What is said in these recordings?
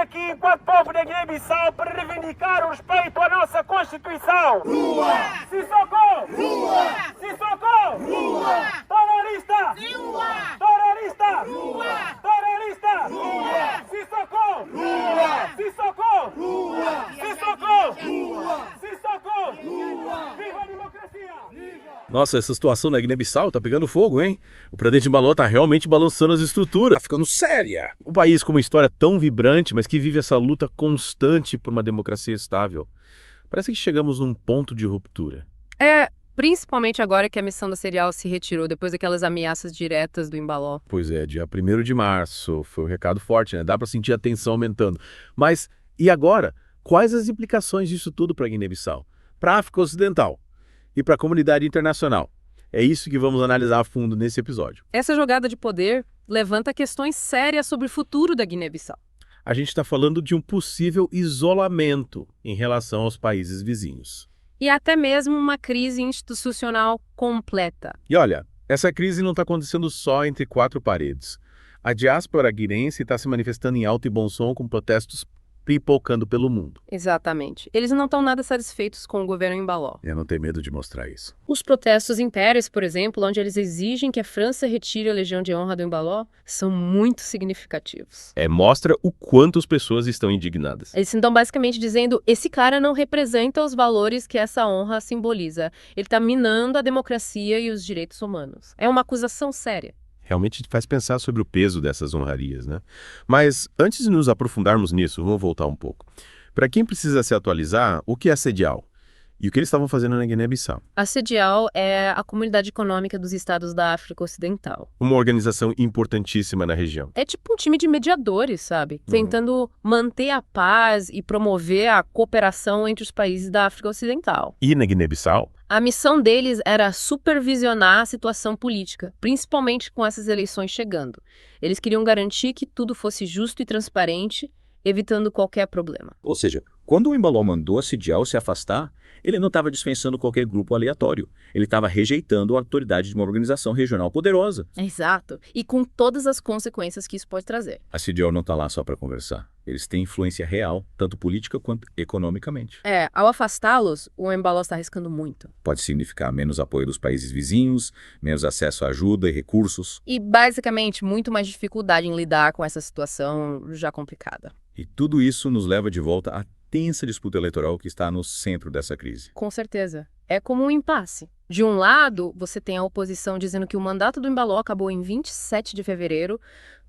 aqui enquanto povo da Guiné-Bissau para reivindicar o respeito à nossa Constituição. Rua! Sissoko! Rua! Sissoko! Rua! Terrorista! Rua! Terrorista! Rua! Terrorista! Rua! Sissoko! Rua! Sissoko! Rua! Sissoko! Rua! Sissoko! Rua! Viva a democracia! Nossa, essa situação na Guiné-Bissau tá pegando fogo, hein? O presidente Embaló tá realmente balançando as estruturas. Tá ficando séria. Um país com uma história tão vibrante, mas que vive essa luta constante por uma democracia estável. Parece que chegamos num ponto de ruptura. Principalmente agora que a missão da Serial se retirou, depois daquelas ameaças diretas do Embaló. Pois é, dia 1º de março, foi um recado forte, né? Dá pra sentir a tensão aumentando. Mas, e agora? Quais as implicações disso tudo pra Guiné-Bissau? Pra África Ocidental? E para a comunidade internacional. É isso que vamos analisar a fundo nesse episódio. Essa jogada de poder levanta questões sérias sobre o futuro da Guiné-Bissau. A gente está falando de um possível isolamento em relação aos países vizinhos. E até mesmo uma crise institucional completa. E olha, essa crise não está acontecendo só entre quatro paredes. A diáspora guineense está se manifestando em alto e bom som com protestos pipocando pelo mundo. Exatamente. Eles não estão nada satisfeitos com o governo Embaló. Eu não tenho medo de mostrar isso. Os protestos em Paris, por exemplo, onde eles exigem que a França retire a Legião de Honra do Embaló, são muito significativos. Mostra o quanto as pessoas estão indignadas. Eles estão basicamente dizendo, esse cara não representa os valores que essa honra simboliza. Ele está minando a democracia e os direitos humanos. É uma acusação séria. Realmente faz pensar sobre o peso dessas honrarias, né? Mas antes de nos aprofundarmos nisso, vamos voltar um pouco. Para quem precisa se atualizar, o que é CEDEAO? E o que eles estavam fazendo na Guiné-Bissau? A CEDEAO é a Comunidade Econômica dos Estados da África Ocidental. Uma organização importantíssima na região. É tipo um time de mediadores, sabe? Tentando manter a paz e promover a cooperação entre os países da África Ocidental. E na Guiné-Bissau? A missão deles era supervisionar a situação política, principalmente com essas eleições chegando. Eles queriam garantir que tudo fosse justo e transparente, evitando qualquer problema. Ou seja, quando o Embaló mandou a CEDEAO se afastar, ele não estava dispensando qualquer grupo aleatório. Ele estava rejeitando a autoridade de uma organização regional poderosa. Exato. E com todas as consequências que isso pode trazer. A CEDEAO não está lá só para conversar. Eles têm influência real, tanto política quanto economicamente. Ao afastá-los, o Embaló está arriscando muito. Pode significar menos apoio dos países vizinhos, menos acesso à ajuda e recursos. E, basicamente, muito mais dificuldade em lidar com essa situação já complicada. E tudo isso nos leva de volta à tensa disputa eleitoral que está no centro dessa crise. Com certeza. É como um impasse. De um lado, você tem a oposição dizendo que o mandato do Embaló acabou em 27 de fevereiro,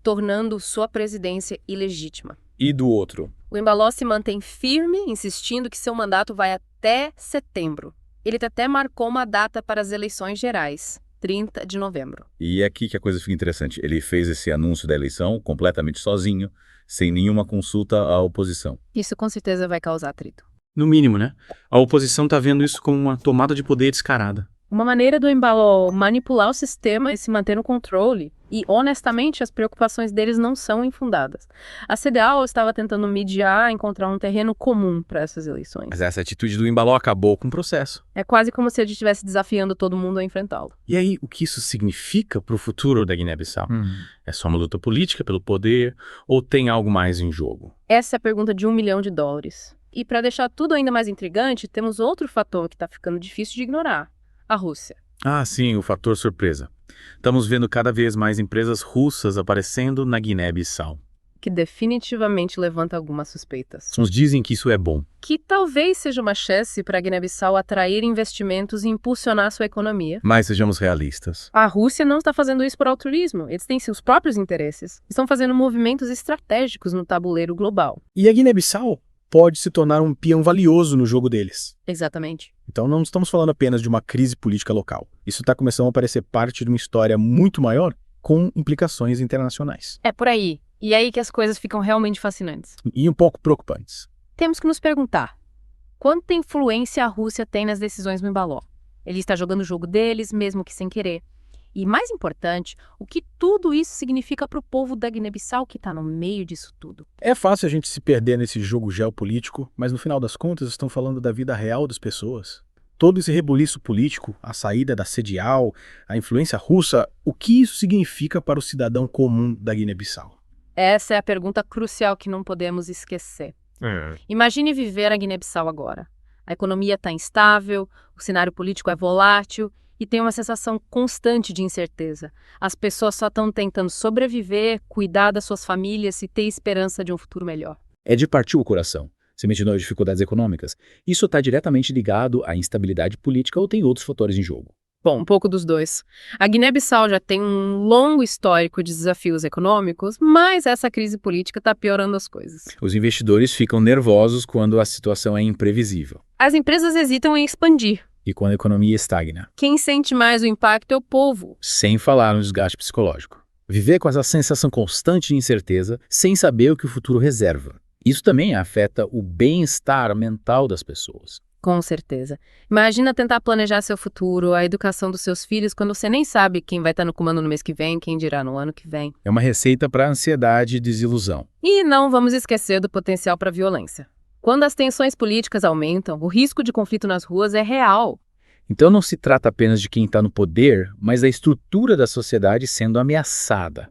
tornando sua presidência ilegítima. E do outro? O Embaló se mantém firme, insistindo que seu mandato vai até setembro. Ele até marcou uma data para as eleições gerais, 30 de novembro. E é aqui que a coisa fica interessante. Ele fez esse anúncio da eleição completamente sozinho, sem nenhuma consulta à oposição. Isso com certeza vai causar atrito. No mínimo, né? A oposição tá vendo isso como uma tomada de poder descarada. Uma maneira do Embaló manipular o sistema e se manter no controle. E, honestamente, as preocupações deles não são infundadas. A CEDEAO estava tentando mediar, encontrar um terreno comum para essas eleições. Mas essa atitude do Embaló acabou com o processo. É quase como se ele estivesse desafiando todo mundo a enfrentá-lo. E aí, o que isso significa para o futuro da Guiné-Bissau? É só uma luta política pelo poder ou tem algo mais em jogo? Essa é a pergunta de $1 milhão. E para deixar tudo ainda mais intrigante, temos outro fator que está ficando difícil de ignorar. A Rússia. Ah, sim, o fator surpresa. Estamos vendo cada vez mais empresas russas aparecendo na Guiné-Bissau. Que definitivamente levanta algumas suspeitas. Uns dizem que isso é bom. Que talvez seja uma chance para a Guiné-Bissau atrair investimentos e impulsionar sua economia. Mas sejamos realistas. A Rússia não está fazendo isso por altruísmo. Eles têm seus próprios interesses. Estão fazendo movimentos estratégicos no tabuleiro global. E a Guiné-Bissau pode se tornar um peão valioso no jogo deles. Exatamente. Então não estamos falando apenas de uma crise política local. Isso está começando a parecer parte de uma história muito maior com implicações internacionais. É por aí. E aí que as coisas ficam realmente fascinantes. E um pouco preocupantes. Temos que nos perguntar, quanta influência a Rússia tem nas decisões do Embaló? Ele está jogando o jogo deles, mesmo que sem querer. E mais importante, o que tudo isso significa para o povo da Guiné-Bissau que está no meio disso tudo? É fácil a gente se perder nesse jogo geopolítico, mas no final das contas estão falando da vida real das pessoas. Todo esse rebuliço político, a saída da CEDEAO, a influência russa, o que isso significa para o cidadão comum da Guiné-Bissau? Essa é a pergunta crucial que não podemos esquecer. Imagine viver a Guiné-Bissau agora. A economia está instável, o cenário político é volátil e tem uma sensação constante de incerteza. As pessoas só estão tentando sobreviver, cuidar das suas famílias e ter esperança de um futuro melhor. É de partir o coração. Você mencionou as dificuldades econômicas. Isso está diretamente ligado à instabilidade política ou tem outros fatores em jogo? Bom, um pouco dos dois. A Guiné-Bissau já tem um longo histórico de desafios econômicos, mas essa crise política está piorando as coisas. Os investidores ficam nervosos quando a situação é imprevisível. As empresas hesitam em expandir. E quando a economia estagna. Quem sente mais o impacto é o povo. Sem falar no desgaste psicológico. Viver com essa sensação constante de incerteza, sem saber o que o futuro reserva. Isso também afeta o bem-estar mental das pessoas. Com certeza. Imagina tentar planejar seu futuro, a educação dos seus filhos, quando você nem sabe quem vai estar no comando no mês que vem, quem dirá no ano que vem. É uma receita para ansiedade e desilusão. E não vamos esquecer do potencial para violência. Quando as tensões políticas aumentam, o risco de conflito nas ruas é real. Então não se trata apenas de quem está no poder, mas da estrutura da sociedade sendo ameaçada.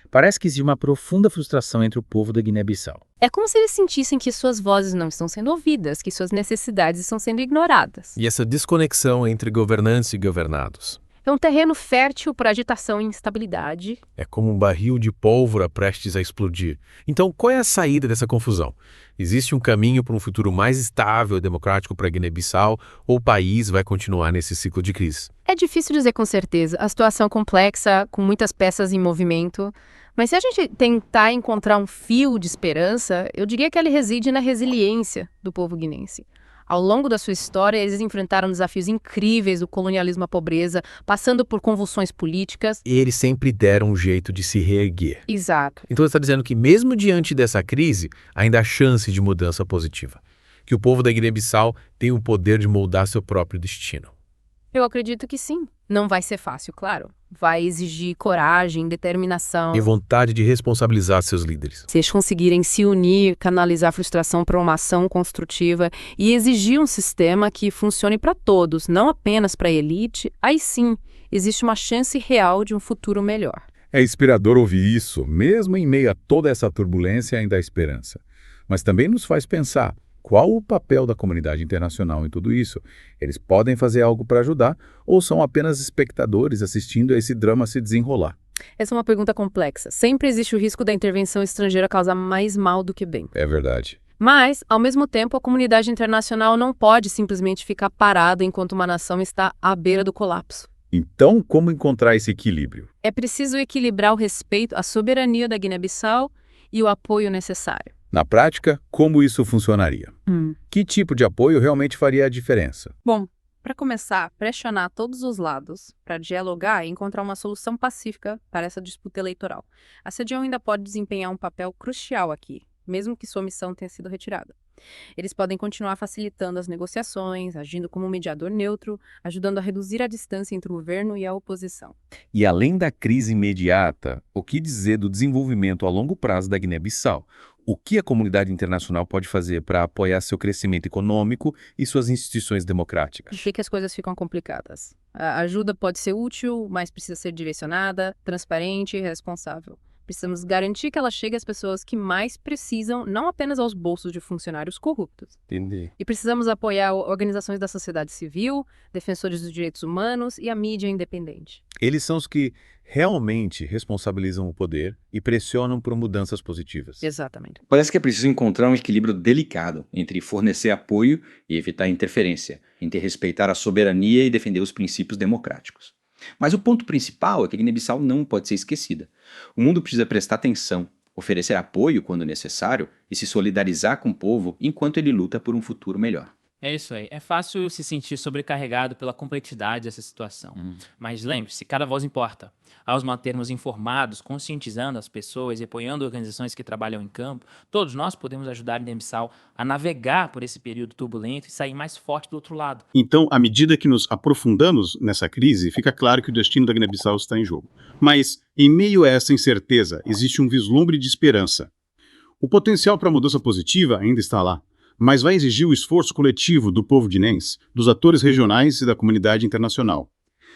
Parece que existe uma profunda frustração entre o povo da Guiné-Bissau. É como se eles sentissem que suas vozes não estão sendo ouvidas, que suas necessidades estão sendo ignoradas. E essa desconexão entre governantes e governados. É um terreno fértil para agitação e instabilidade. É como um barril de pólvora prestes a explodir. Então, qual é a saída dessa confusão? Existe um caminho para um futuro mais estável e democrático para a Guiné-Bissau ou o país vai continuar nesse ciclo de crise? É difícil dizer com certeza. A situação é complexa, com muitas peças em movimento. Mas se a gente tentar encontrar um fio de esperança, eu diria que ele reside na resiliência do povo guinense. Ao longo da sua história, eles enfrentaram desafios incríveis do colonialismo à pobreza, passando por convulsões políticas. E eles sempre deram um jeito de se reerguer. Exato. Então você está dizendo que mesmo diante dessa crise, ainda há chance de mudança positiva. Que o povo da Guiné-Bissau tem o poder de moldar seu próprio destino. Eu acredito que sim. Não vai ser fácil, claro. Vai exigir coragem, determinação. E vontade de responsabilizar seus líderes. Se eles conseguirem se unir, canalizar a frustração para uma ação construtiva e exigir um sistema que funcione para todos, não apenas para a elite, aí sim, existe uma chance real de um futuro melhor. É inspirador ouvir isso, mesmo em meio a toda essa turbulência ainda há esperança. Mas também nos faz pensar, qual o papel da comunidade internacional em tudo isso? Eles podem fazer algo para ajudar ou são apenas espectadores assistindo a esse drama se desenrolar? Essa é uma pergunta complexa. Sempre existe o risco da intervenção estrangeira causar mais mal do que bem. É verdade. Mas, ao mesmo tempo, a comunidade internacional não pode simplesmente ficar parada enquanto uma nação está à beira do colapso. Então, como encontrar esse equilíbrio? É preciso equilibrar o respeito à soberania da Guiné-Bissau e o apoio necessário. Na prática, como isso funcionaria? Que tipo de apoio realmente faria a diferença? Bom, para começar, pressionar todos os lados para dialogar e encontrar uma solução pacífica para essa disputa eleitoral. A CEDEAO ainda pode desempenhar um papel crucial aqui, mesmo que sua missão tenha sido retirada. Eles podem continuar facilitando as negociações, agindo como um mediador neutro, ajudando a reduzir a distância entre o governo e a oposição. E além da crise imediata, o que dizer do desenvolvimento a longo prazo da Guiné-Bissau? O que a comunidade internacional pode fazer para apoiar seu crescimento econômico e suas instituições democráticas? Achei que as coisas ficam complicadas. A ajuda pode ser útil, mas precisa ser direcionada, transparente e responsável. Precisamos garantir que ela chegue às pessoas que mais precisam, não apenas aos bolsos de funcionários corruptos. Entendi. E precisamos apoiar organizações da sociedade civil, defensores dos direitos humanos e a mídia independente. Eles são os que realmente responsabilizam o poder e pressionam por mudanças positivas. Exatamente. Parece que é preciso encontrar um equilíbrio delicado entre fornecer apoio e evitar interferência, entre respeitar a soberania e defender os princípios democráticos. Mas o ponto principal é que a Guiné-Bissau não pode ser esquecida. O mundo precisa prestar atenção, oferecer apoio quando necessário e se solidarizar com o povo enquanto ele luta por um futuro melhor. É isso aí. É fácil se sentir sobrecarregado pela complexidade dessa situação. Mas lembre-se, cada voz importa. Ao nos mantermos informados, conscientizando as pessoas e apoiando organizações que trabalham em campo, todos nós podemos ajudar a Guiné-Bissau a navegar por esse período turbulento e sair mais forte do outro lado. Então, à medida que nos aprofundamos nessa crise, fica claro que o destino da Guiné-Bissau está em jogo. Mas, em meio a essa incerteza, existe um vislumbre de esperança. O potencial para a mudança positiva ainda está lá, mas vai exigir o esforço coletivo do povo guinense, dos atores regionais e da comunidade internacional.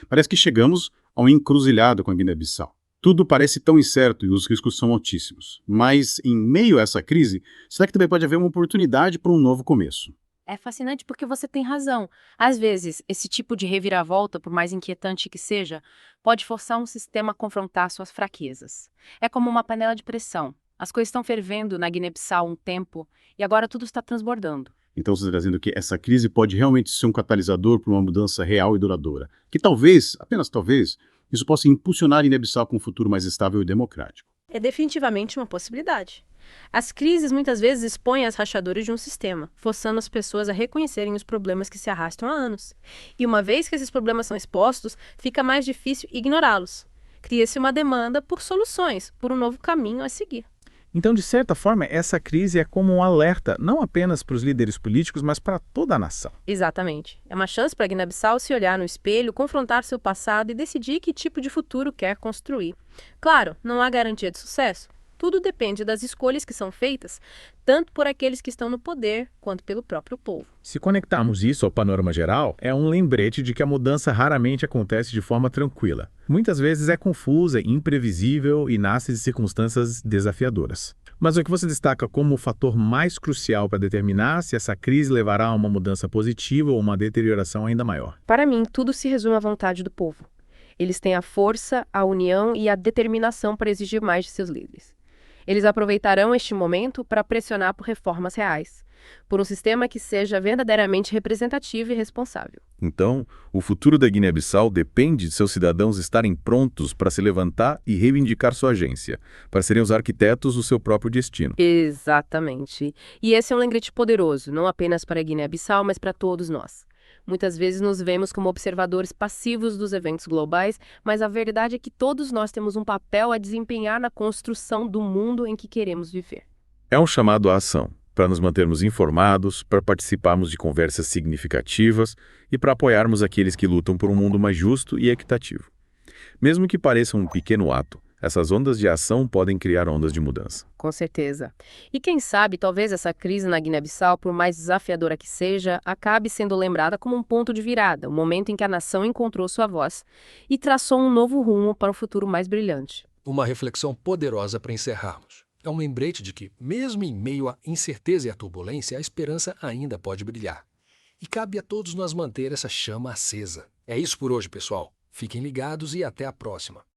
Parece que chegamos a uma encruzilhada com a Guiné-Bissau. Tudo parece tão incerto e os riscos são altíssimos. Mas, em meio a essa crise, será que também pode haver uma oportunidade para um novo começo? É fascinante porque você tem razão. Às vezes, esse tipo de reviravolta, por mais inquietante que seja, pode forçar um sistema a confrontar suas fraquezas. É como uma panela de pressão. As coisas estão fervendo na Guiné-Bissau há um tempo e agora tudo está transbordando. Então você está dizendo que essa crise pode realmente ser um catalisador para uma mudança real e duradoura. Que talvez, apenas talvez, isso possa impulsionar a Guiné-Bissau com um futuro mais estável e democrático. É definitivamente uma possibilidade. As crises muitas vezes expõem as rachaduras de um sistema, forçando as pessoas a reconhecerem os problemas que se arrastam há anos. E uma vez que esses problemas são expostos, fica mais difícil ignorá-los. Cria-se uma demanda por soluções, por um novo caminho a seguir. Então, de certa forma, essa crise é como um alerta, não apenas para os líderes políticos, mas para toda a nação. Exatamente. É uma chance para a Guiné-Bissau se olhar no espelho, confrontar seu passado e decidir que tipo de futuro quer construir. Claro, não há garantia de sucesso. Tudo depende das escolhas que são feitas, tanto por aqueles que estão no poder, quanto pelo próprio povo. Se conectarmos isso ao panorama geral, é um lembrete de que a mudança raramente acontece de forma tranquila. Muitas vezes é confusa, imprevisível e nasce de circunstâncias desafiadoras. Mas o que você destaca como o fator mais crucial para determinar se essa crise levará a uma mudança positiva ou uma deterioração ainda maior? Para mim, tudo se resume à vontade do povo. Eles têm a força, a união e a determinação para exigir mais de seus líderes. Eles aproveitarão este momento para pressionar por reformas reais, por um sistema que seja verdadeiramente representativo e responsável. Então, o futuro da Guiné-Bissau depende de seus cidadãos estarem prontos para se levantar e reivindicar sua agência, para serem os arquitetos do seu próprio destino. Exatamente. E esse é um lembrete poderoso, não apenas para a Guiné-Bissau, mas para todos nós. Muitas vezes nos vemos como observadores passivos dos eventos globais, mas a verdade é que todos nós temos um papel a desempenhar na construção do mundo em que queremos viver. É um chamado à ação, para nos mantermos informados, para participarmos de conversas significativas e para apoiarmos aqueles que lutam por um mundo mais justo e equitativo. Mesmo que pareça um pequeno ato, essas ondas de ação podem criar ondas de mudança. Com certeza. E quem sabe, talvez essa crise na Guiné-Bissau, por mais desafiadora que seja, acabe sendo lembrada como um ponto de virada, um momento em que a nação encontrou sua voz e traçou um novo rumo para um futuro mais brilhante. Uma reflexão poderosa para encerrarmos. É um lembrete de que, mesmo em meio à incerteza e à turbulência, a esperança ainda pode brilhar. E cabe a todos nós manter essa chama acesa. É isso por hoje, pessoal. Fiquem ligados e até a próxima.